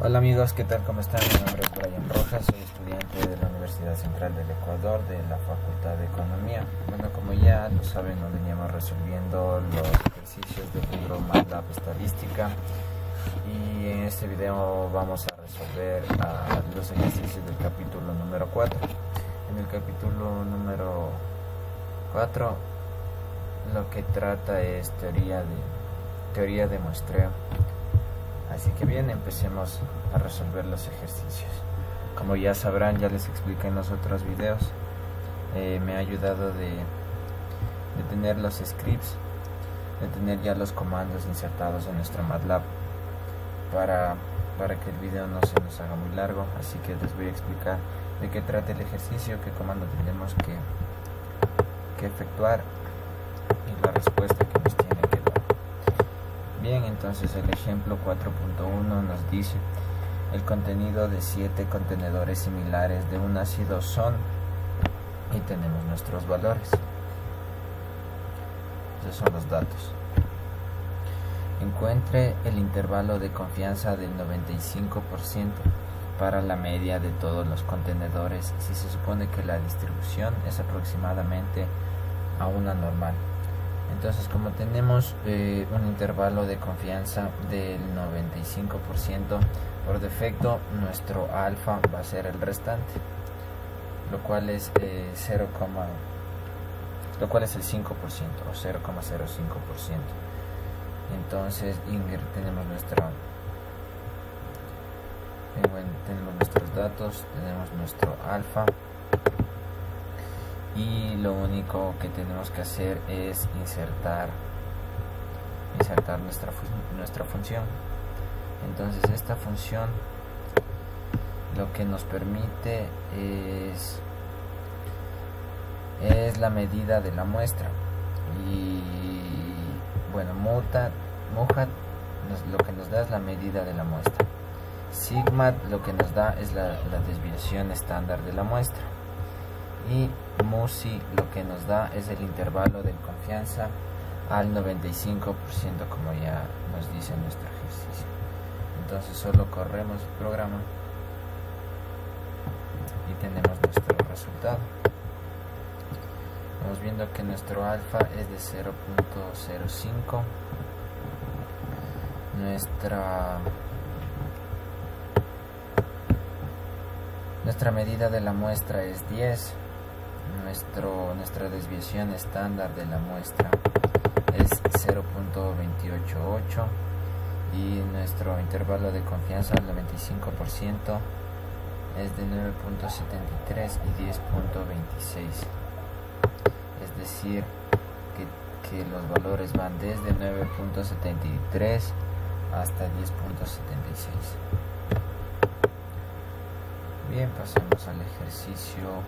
Hola amigos, ¿qué tal? ¿Cómo están? Mi nombre es Brian Rojas, soy estudiante de la Universidad Central del Ecuador de la Facultad de Economía. Bueno, como ya lo saben, nos veníamos resolviendo los ejercicios del libro MATLAB Estadística y en este video vamos a resolver los ejercicios del capítulo número 4. En el capítulo número 4 lo que trata es teoría de muestreo. Así que bien, empecemos a resolver los ejercicios. Como ya sabrán, ya les expliqué en los otros videos, me ha ayudado de tener los scripts, de tener ya los comandos insertados en nuestro MATLAB para que el video no se nos haga muy largo. Así que les voy a explicar de qué trata el ejercicio, qué comando tenemos que efectuar y la respuesta que nos tiene que dar. Bien, entonces el ejemplo 4.1 nos dice: el contenido de 7 contenedores similares de un ácido son, y tenemos nuestros valores. Esos son los datos. Encuentre el intervalo de confianza del 95% para la media de todos los contenedores si se supone que la distribución es aproximadamente a una normal. Entonces, como tenemos un intervalo de confianza del 95%, por defecto nuestro alfa va a ser el restante, lo cual es el 5% o 0,05%. Entonces tenemos nuestros datos, tenemos nuestro alfa, y lo único que tenemos que hacer es insertar nuestra función. Entonces esta función lo que nos permite es la medida de la muestra, y bueno, MUTAD lo que nos da es la medida de la muestra. Sigma lo que nos da es la desviación estándar de la muestra, y MUSI lo que nos da es el intervalo de confianza al 95%, como ya nos dice nuestro ejercicio. Entonces solo corremos el programa y tenemos nuestro resultado. Vamos viendo que nuestro alfa es de 0.05, nuestra medida de la muestra es 10, nuestra desviación estándar de la muestra es 0.288 y nuestro intervalo de confianza al 95% es de 9.73 y 10.26. Es decir, que los valores van desde 9.73 hasta 10.76. Bien, pasemos al ejercicio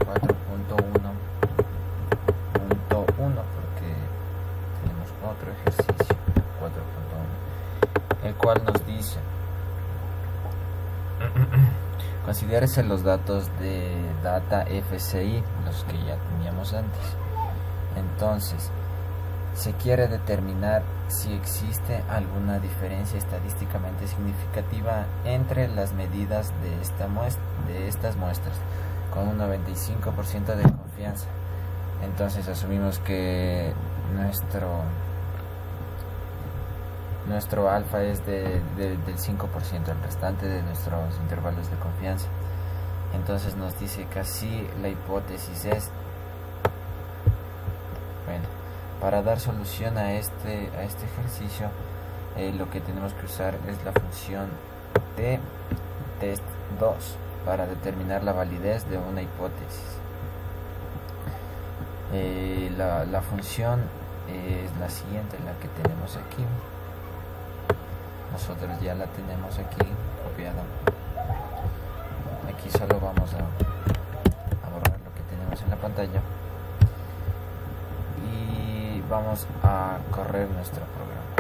4.1.1 porque tenemos otro ejercicio 4.1, el cual nos dice: considérese los datos de data FCI, los que ya teníamos antes. Entonces, se quiere determinar si existe alguna diferencia estadísticamente significativa entre las medidas de estas muestras con un 95% de confianza. Entonces asumimos que nuestro alfa es del 5%, el restante de nuestros intervalos de confianza. Entonces nos dice que así la hipótesis es, bueno, para dar solución a este ejercicio, lo que tenemos que usar es la función de test2 para determinar la validez de una hipótesis. La función es la siguiente, la que tenemos aquí. Nosotros ya la tenemos aquí copiada. Aquí solo vamos a borrar lo que tenemos en la pantalla y vamos a correr nuestro programa.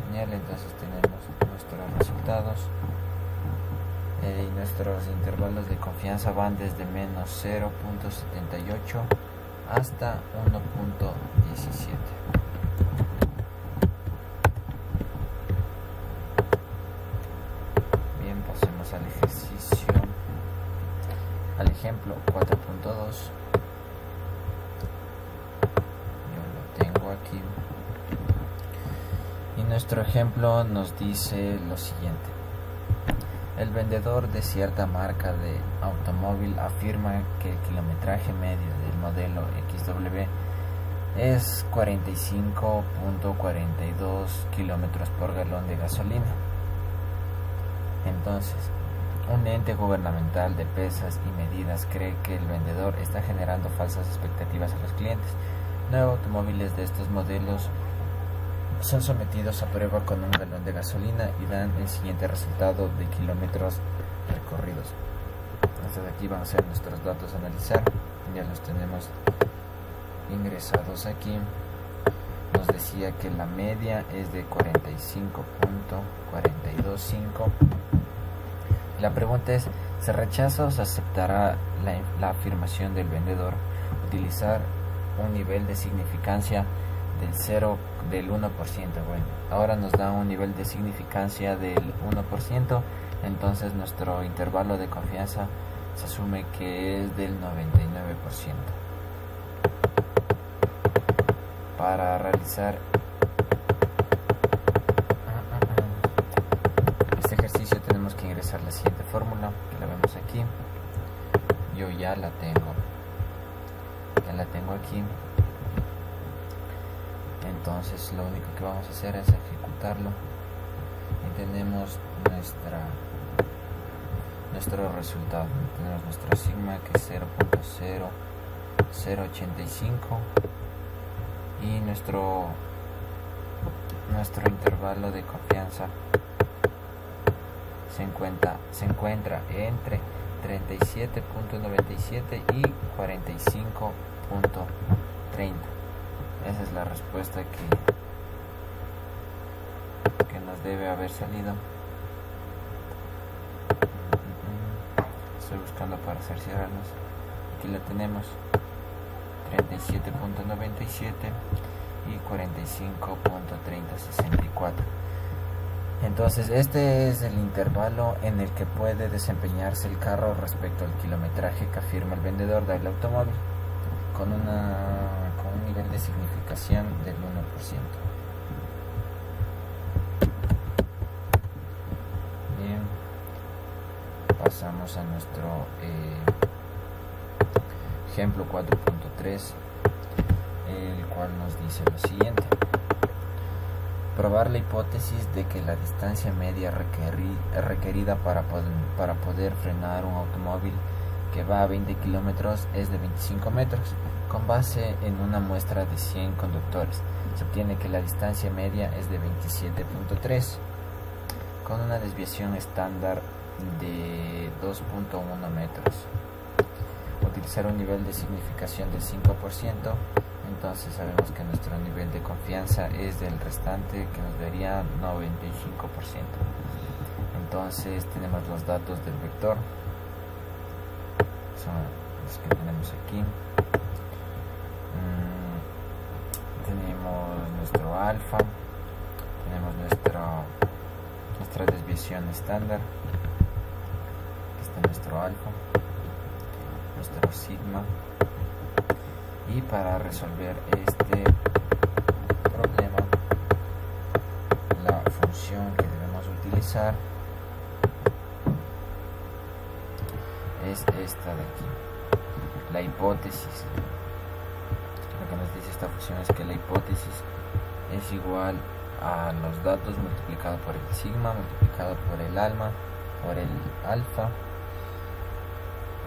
Genial, entonces tenemos nuestros resultados. Y nuestros intervalos de confianza van desde menos 0.78 hasta 1.17. aquí. Y nuestro ejemplo nos dice lo siguiente. El vendedor de cierta marca de automóvil afirma que el kilometraje medio del modelo XW es 45.42 kilómetros por galón de gasolina. Entonces, un ente gubernamental de pesas y medidas cree que el vendedor está generando falsas expectativas a los clientes. 9 automóviles de estos modelos son sometidos a prueba con un galón de gasolina y dan el siguiente resultado de kilómetros recorridos. Hasta aquí van a ser nuestros datos a analizar. Ya los tenemos ingresados aquí. Nos decía que la media es de 45.425. La pregunta es, ¿se rechaza o se aceptará la afirmación del vendedor? Utilizar un nivel de significancia del 1%. Bueno, ahora nos da un nivel de significancia del 1%, entonces nuestro intervalo de confianza se asume que es del 99%. Para realizar este ejercicio tenemos que ingresar la siguiente fórmula, que la vemos aquí. Yo ya la tengo aquí. Entonces lo único que vamos a hacer es ejecutarlo y tenemos nuestro resultado. Tenemos nuestro sigma, que es 0.0085, y nuestro intervalo de confianza se encuentra entre 37.97 y 45.30. Esa es la respuesta que nos debe haber salido. Estoy buscando para cerciorarnos. Aquí la tenemos: 37.97 y 45.3064. Entonces este es el intervalo en el que puede desempeñarse el carro respecto al kilometraje que afirma el vendedor del automóvil, con un nivel de significación del 1%. Bien, pasamos a nuestro ejemplo 4.3, el cual nos dice lo siguiente: probar la hipótesis de que la distancia media requerida para poder frenar un automóvil que va a 20 kilómetros es de 25 metros. Con base en una muestra de 100 conductores, se obtiene que la distancia media es de 27.3, con una desviación estándar de 2.1 metros. Utilizar un nivel de significación del 5%, entonces sabemos que nuestro nivel de confianza es del restante, que nos daría 95%. Entonces tenemos los datos del vector, son los que tenemos aquí. Tenemos nuestro alfa, tenemos nuestra desviación estándar, aquí está nuestro alfa, nuestro sigma. Y para resolver este problema, la función que debemos utilizar es esta de aquí, la hipótesis. Lo que nos dice esta función es que la hipótesis es igual a los datos multiplicado por el sigma, multiplicado por el alfa,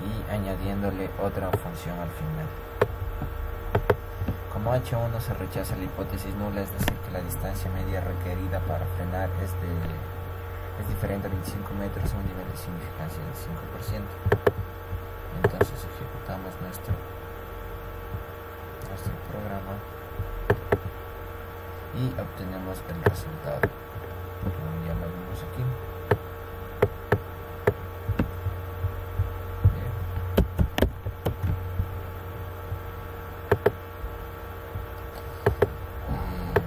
y añadiéndole otra función al final. Como H1 se rechaza la hipótesis nula, es decir, que la distancia media requerida para frenar es diferente a 25 metros, a un nivel de significancia del 5%. Entonces ejecutamos nuestro programa y obtenemos el resultado. Ya lo vemos aquí.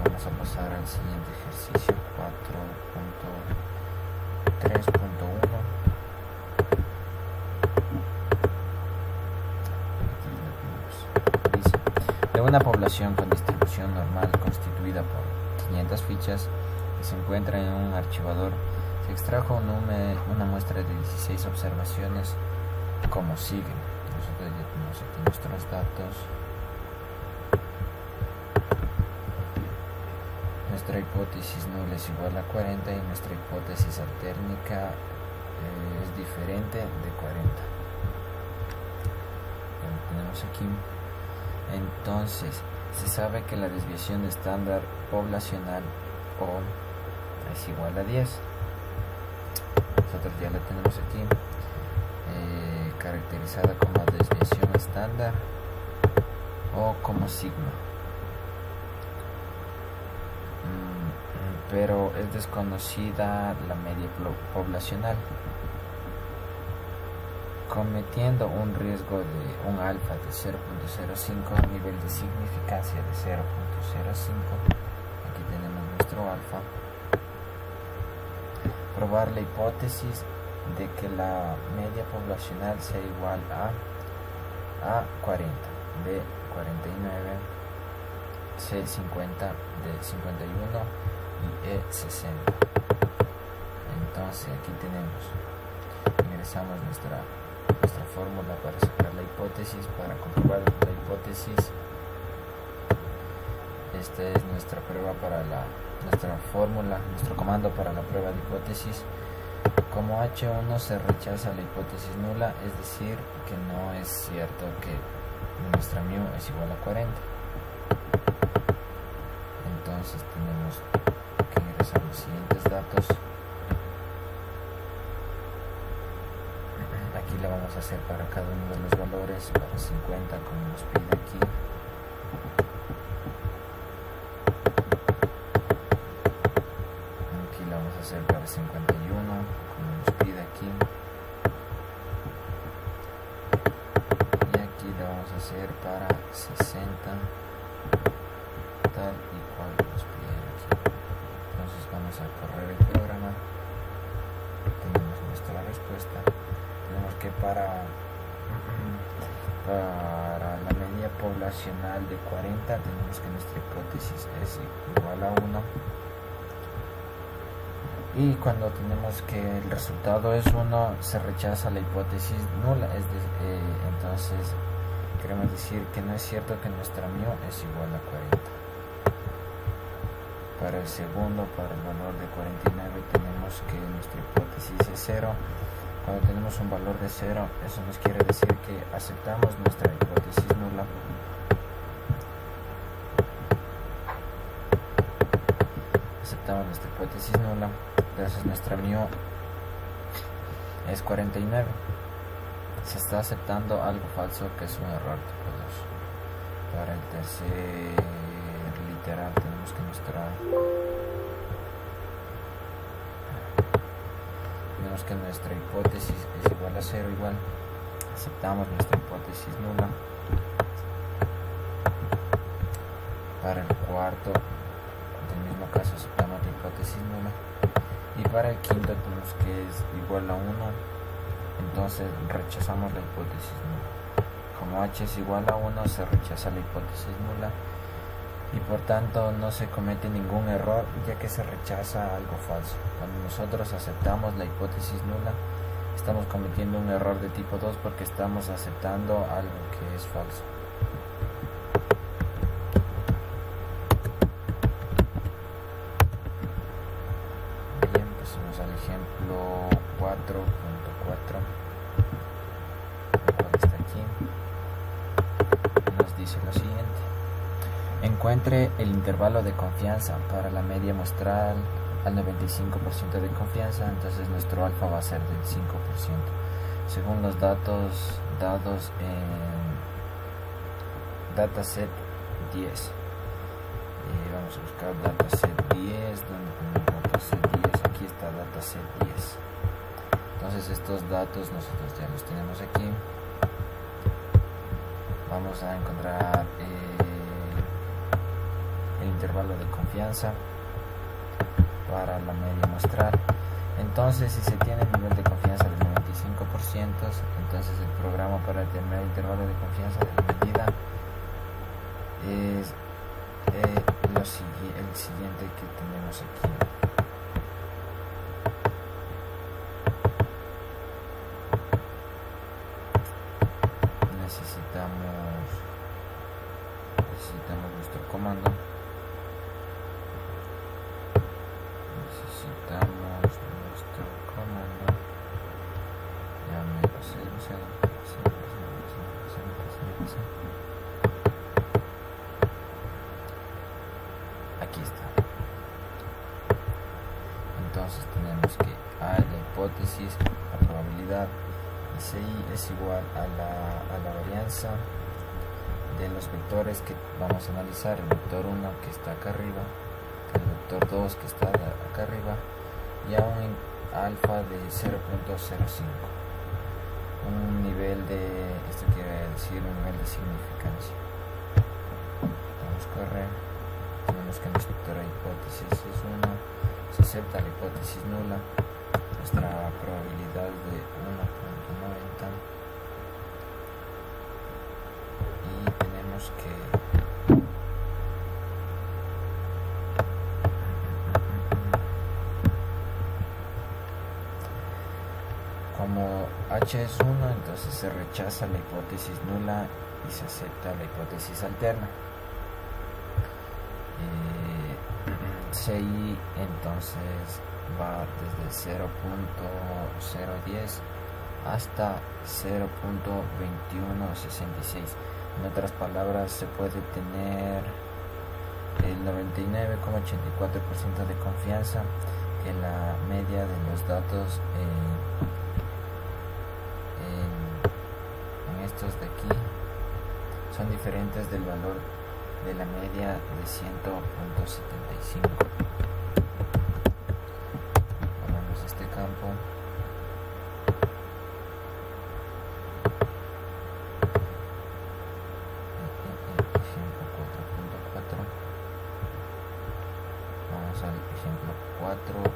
Vamos a pasar al siguiente ejercicio, 4.3.1. Dice: de una población con distribución observación normal constituida por 500 fichas que se encuentra en un archivador. Se extrajo una muestra de 16 observaciones como sigue. Nosotros ya tenemos aquí nuestros datos. Nuestra hipótesis nula es igual a 40 y nuestra hipótesis altérnica es diferente de 40. Ya lo tenemos aquí. Entonces, se sabe que la desviación estándar poblacional O es igual a 10. Nosotros ya la tenemos aquí, caracterizada como desviación estándar o como sigma. Pero es desconocida la media poblacional, cometiendo un riesgo de un alfa de 0.05, un nivel de significancia de 0.05. Aquí tenemos nuestro alfa. Probar la hipótesis de que la media poblacional sea igual a 40, B 49, C 50, D 51 y E 60. Entonces aquí ingresamos nuestra fórmula para sacar la hipótesis, para comprobar la hipótesis. Esta es nuestra prueba para nuestra fórmula, nuestro comando para la prueba de hipótesis. Como H1 se rechaza la hipótesis nula, es decir, que no es cierto que nuestra mu es igual a 40. Entonces tenemos que ingresar los siguientes datos. Aquí lo vamos a hacer para cada uno de los valores, para 50 como nos pide aquí. Aquí lo vamos a hacer para 51 como nos pide aquí. Y aquí lo vamos a hacer para 60 tal y cual nos pide aquí. Entonces vamos a correr el programa. Tenemos nuestra respuesta. Tenemos que para la media poblacional de 40 tenemos que nuestra hipótesis es igual a 1, y cuando tenemos que el resultado es 1 se rechaza la hipótesis nula, entonces queremos decir que no es cierto que nuestra mu es igual a 40. Para el segundo, para el valor de 49, tenemos que nuestra hipótesis es 0. Cuando tenemos un valor de 0, eso nos quiere decir que aceptamos nuestra hipótesis nula. Aceptamos nuestra hipótesis nula. Entonces nuestra mu es 49. Se está aceptando algo falso, que es un error tipo 2. Para el tercer literal tenemos que nuestra hipótesis es igual a 0 igual. Aceptamos nuestra hipótesis nula. Para el cuarto, del mismo caso, aceptamos la hipótesis nula. Y para el quinto tenemos que es igual a 1. Entonces rechazamos la hipótesis nula. Como h es igual a 1, se rechaza la hipótesis nula. Y por tanto no se comete ningún error, ya que se rechaza algo falso. Cuando nosotros aceptamos la hipótesis nula, estamos cometiendo un error de tipo 2 porque estamos aceptando algo que es falso. Bien, pasamos al ejemplo 4.4, el cual está aquí. Nos dice lo siguiente. Encuentre el intervalo de confianza para la media muestral al 95% de confianza, entonces nuestro alfa va a ser del 5%. Según los datos dados en dataset 10. Vamos a buscar dataset 10, donde tenemos dataset 10, aquí está dataset 10. Entonces estos datos nosotros ya los tenemos aquí. Vamos a encontrar el intervalo de confianza para la media muestral. Entonces, si se tiene el nivel de confianza del 95%, entonces el programa para determinar el intervalo de confianza de la medida es el siguiente que tenemos aquí. Necesitamos nuestro comando. Ya me pasé demasiado. Aquí está. Entonces tenemos que A la hipótesis, la probabilidad, y CI es igual a la varianza de los vectores que vamos a analizar, el vector 1 que está acá arriba, el vector 2 que está acá arriba, y a un alfa de 0.05, un nivel de, esto quiere decir un nivel de significancia. Vamos a correr, tenemos que nuestra hipótesis es 1, se acepta la hipótesis nula, nuestra probabilidad de 1.90, y tenemos que como h es 1, entonces se rechaza la hipótesis nula y se acepta la hipótesis alterna. CI entonces va desde 0.010 hasta 0.2166. En otras palabras, se puede tener el 99,84% de confianza que la media de los datos en estos de aquí son diferentes del valor de la media de 100.75. Ponemos este campo. Ejemplo 4.4. Vamos al ejemplo 4.5.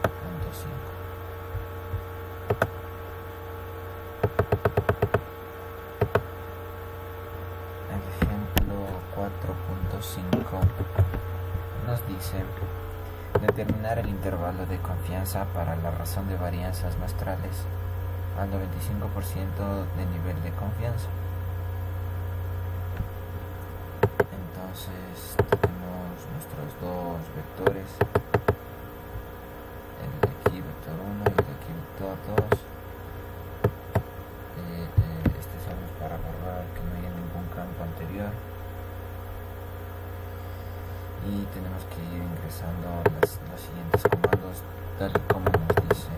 Nos dice determinar el intervalo de confianza para la razón de varianzas muestrales al 95% de nivel de confianza. Entonces tenemos nuestros dos vectores, el de aquí vector 1 y el de aquí vector 2. Este solo es para borrar que no haya ningún campo anterior. Y tenemos que ir ingresando los siguientes comandos tal y como nos dice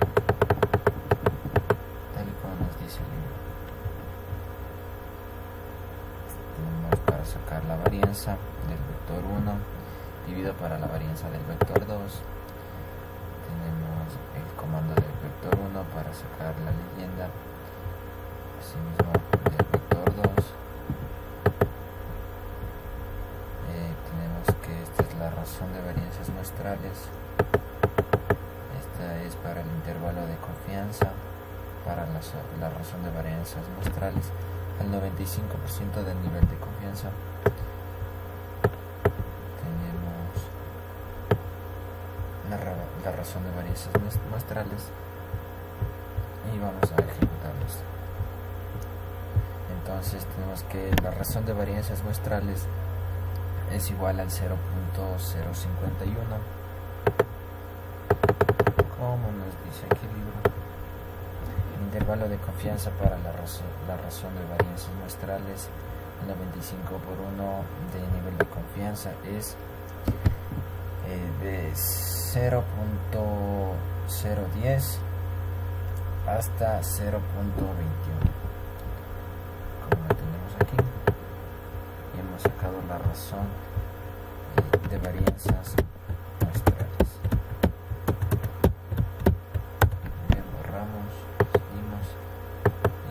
el libro. Tenemos para sacar la varianza del vector 1 dividido para la varianza del vector 2. Tenemos el comando del vector 1 para sacar la leyenda, asimismo del vector 2. La razón de varianzas muestrales. Esta es para el intervalo de confianza, para la razón de varianzas muestrales al 95% del nivel de confianza. Tenemos la razón de varianzas muestrales y vamos a ejecutarlos. Entonces tenemos que la razón de varianzas muestrales es igual al 0.051, como nos dice aquí el libro. El intervalo de confianza para la razón de varianzas muestrales, el 95 por 1 de nivel de confianza es de 0.010 hasta 0.21, como lo tenemos aquí. Y hemos sacado la razón de varianzas muestrales. Bien, borramos, seguimos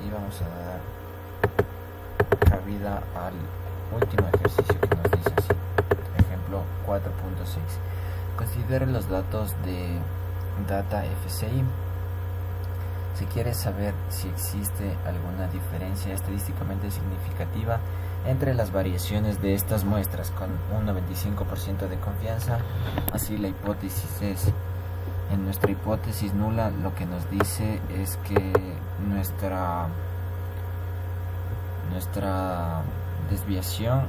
y vamos a dar cabida al último ejercicio que nos dice así. Ejemplo 4.6. Considere los datos de data FCI. Si quieres saber si existe alguna diferencia estadísticamente significativa entre las variaciones de estas muestras con un 95% de confianza. Así la hipótesis es, en nuestra hipótesis nula lo que nos dice es que nuestra desviación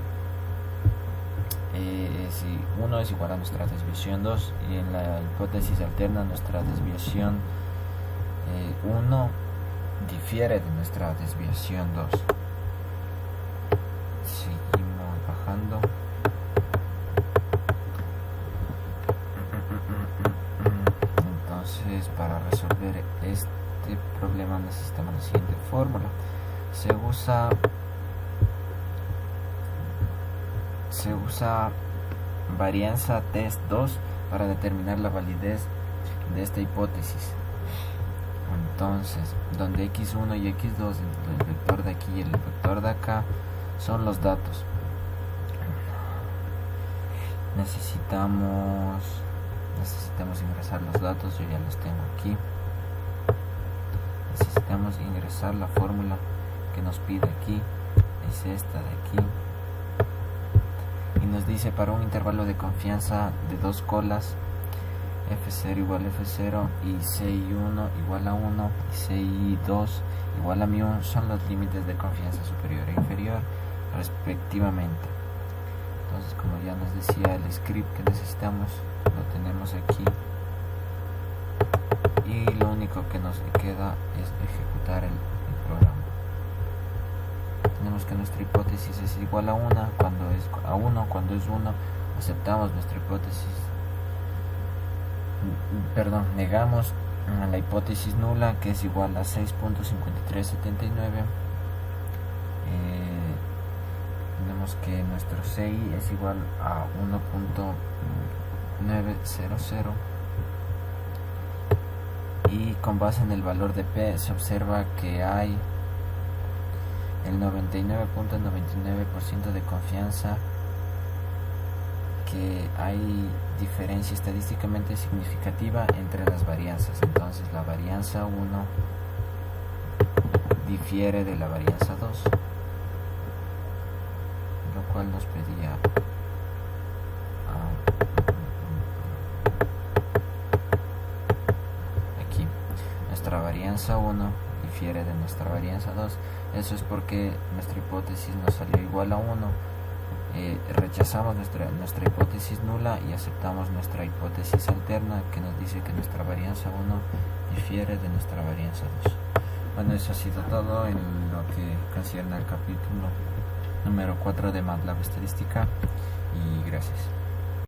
si 1 es igual a nuestra desviación 2, y en la hipótesis alterna nuestra desviación 1 difiere de nuestra desviación 2. Seguimos bajando. Entonces, para resolver este problema necesitamos la siguiente fórmula. Se usa varianza test 2 para determinar la validez de esta hipótesis. Entonces, donde x1 y x2, el vector de aquí y el vector de acá, son los datos. Necesitamos ingresar los datos. Yo ya los tengo aquí. Necesitamos ingresar la fórmula que nos pide aquí, es esta de aquí, y nos dice para un intervalo de confianza de dos colas, f0 igual a f0 y ci1 igual a 1 y ci2 igual a μ son los límites de confianza superior e inferior respectivamente. Entonces, como ya nos decía, el script que necesitamos lo tenemos aquí, y lo único que nos queda es ejecutar el programa. Tenemos que nuestra hipótesis es igual a 1 cuando es 1, aceptamos nuestra hipótesis, negamos la hipótesis nula, que es igual a 6.5379. Tenemos que nuestro CI es igual a 1.900, y con base en el valor de P se observa que hay el 99.99% de confianza que hay diferencia estadísticamente significativa entre las varianzas. Entonces la varianza 1 difiere de la varianza 2, lo cual nos pedía aquí nuestra varianza 1 difiere de nuestra varianza 2. Eso es porque nuestra hipótesis nos salió igual a 1. Rechazamos nuestra hipótesis nula y aceptamos nuestra hipótesis alterna, que nos dice que nuestra varianza 1 difiere de nuestra varianza 2. Bueno, eso ha sido todo en lo que concierne al capítulo número 4 de MATLAB Estadística, y gracias.